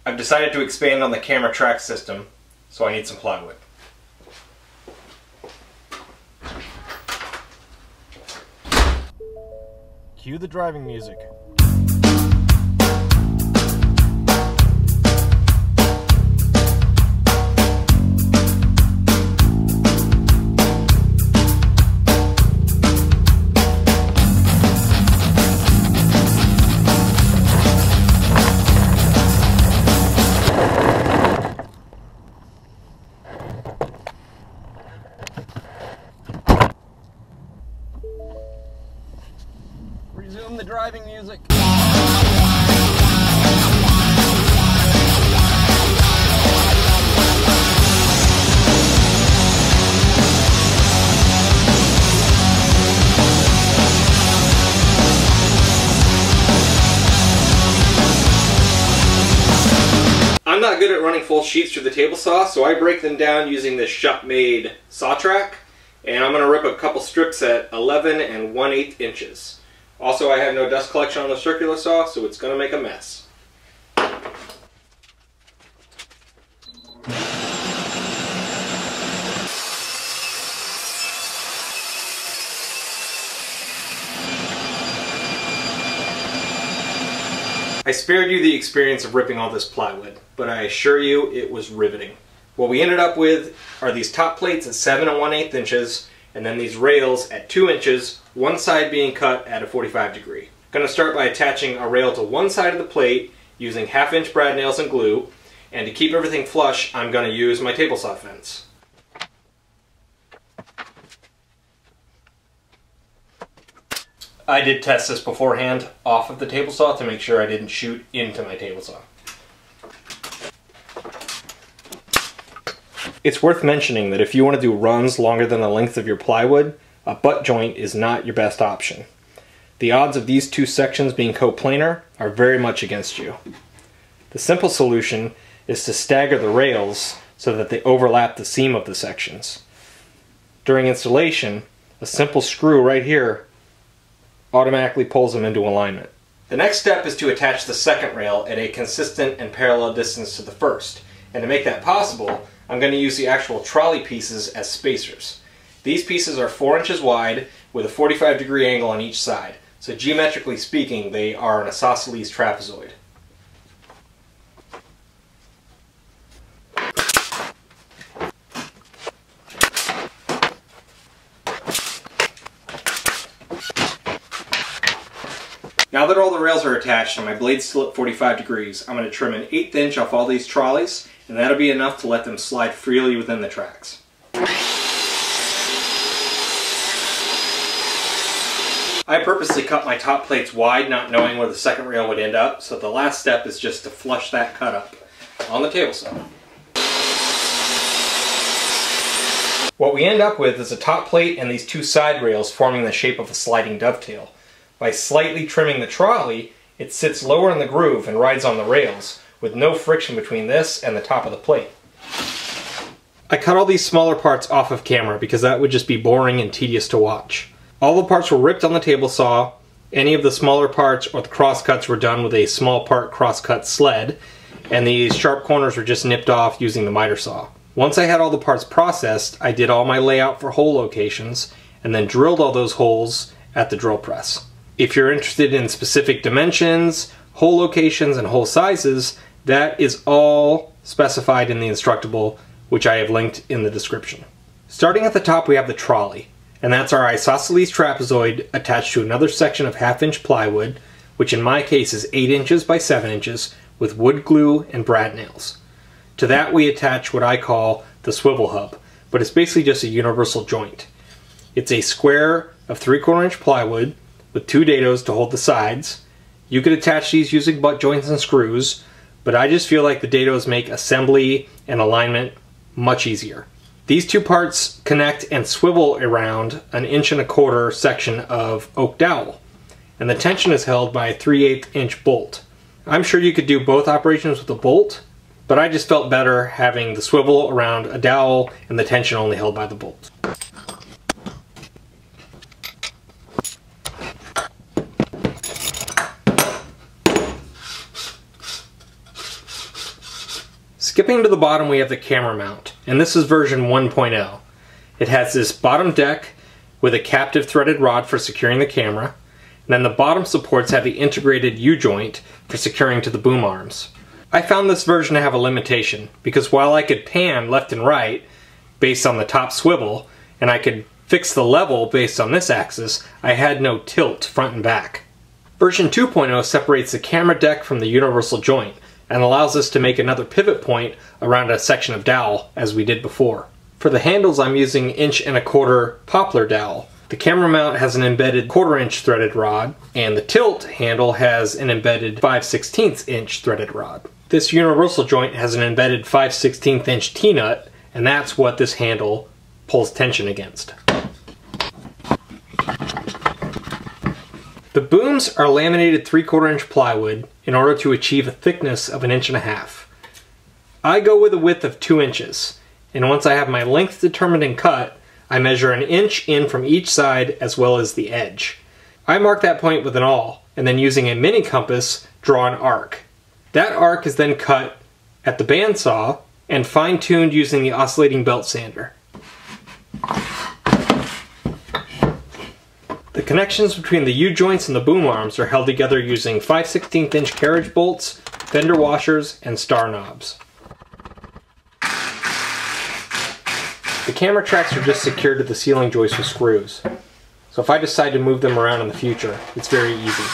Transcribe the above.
I've decided to expand on the camera track system, so I need some plywood. Cue the driving music. Resume the driving music. I'm not good at running full sheets through the table saw, so I break them down using this shop-made saw track, and I'm going to rip a couple strips at 11 and 1/8 inches. Also, I have no dust collection on the circular saw, so it's going to make a mess. I spared you the experience of ripping all this plywood, but I assure you it was riveting. What we ended up with are these top plates at 7 and 1/8 inches, and then these rails at 2 inches, one side being cut at a 45 degree. I'm going to start by attaching a rail to one side of the plate using 1/2 inch brad nails and glue, and to keep everything flush, I'm going to use my table saw fence. I did test this beforehand off of the table saw to make sure I didn't shoot into my table saw. It's worth mentioning that if you want to do runs longer than the length of your plywood, a butt joint is not your best option. The odds of these two sections being coplanar are very much against you. The simple solution is to stagger the rails so that they overlap the seam of the sections. During installation, a simple screw right here automatically pulls them into alignment. The next step is to attach the second rail at a consistent and parallel distance to the first, and to make that possible, I'm going to use the actual trolley pieces as spacers. These pieces are 4 inches wide with a 45 degree angle on each side, so geometrically speaking they are an isosceles trapezoid. Now that all the rails are attached and my blade's still at 45 degrees, I'm going to trim an 1/8 inch off all these trolleys, and that'll be enough to let them slide freely within the tracks. I purposely cut my top plates wide, not knowing where the second rail would end up, so the last step is just to flush that cut up on the table saw. What we end up with is a top plate and these two side rails forming the shape of a sliding dovetail. By slightly trimming the trolley, it sits lower in the groove and rides on the rails, with no friction between this and the top of the plate. I cut all these smaller parts off of camera because that would just be boring and tedious to watch. All the parts were ripped on the table saw. Any of the smaller parts or the crosscuts were done with a small part crosscut sled, and these sharp corners were just nipped off using the miter saw. Once I had all the parts processed, I did all my layout for hole locations, and then drilled all those holes at the drill press. If you're interested in specific dimensions, hole locations, and hole sizes, that is all specified in the Instructable, which I have linked in the description. Starting at the top, we have the trolley, and that's our isosceles trapezoid attached to another section of 1/2 inch plywood, which in my case is 8 inches by 7 inches, with wood glue and brad nails. To that we attach what I call the Swivel Hub, but it's basically just a universal joint. It's a square of 3/4 inch plywood with 2 dados to hold the sides. You could attach these using butt joints and screws, but I just feel like the dados make assembly and alignment much easier. These two parts connect and swivel around an 1.25 inch section of oak dowel, and the tension is held by a 3/8 inch bolt. I'm sure you could do both operations with a bolt, but I just felt better having the swivel around a dowel and the tension only held by the bolt. Skipping to the bottom, we have the camera mount, and this is version 1.0. It has this bottom deck with a captive threaded rod for securing the camera, and then the bottom supports have the integrated U-joint for securing to the boom arms. I found this version to have a limitation, because while I could pan left and right based on the top swivel, and I could fix the level based on this axis, I had no tilt front and back. Version 2.0 separates the camera deck from the universal joint, and allows us to make another pivot point around a section of dowel, as we did before. For the handles, I'm using 1.25" poplar dowel. The camera mount has an embedded 1/4" inch threaded rod, and the tilt handle has an embedded 5/16 inch threaded rod. This universal joint has an embedded 5/16 inch T-nut, and that's what this handle pulls tension against. The booms are laminated 3/4" inch plywood in order to achieve a thickness of 1.5 inches. I go with a width of 2 inches, and once I have my length determined and cut, I measure 1 inch in from each side as well as the edge. I mark that point with an awl, and then using a mini compass, draw an arc. That arc is then cut at the bandsaw and fine-tuned using the oscillating belt sander. The connections between the U-joints and the boom arms are held together using 5/16 inch carriage bolts, fender washers, and star knobs. The camera tracks are just secured to the ceiling joist with screws, so if I decide to move them around in the future, it's very easy.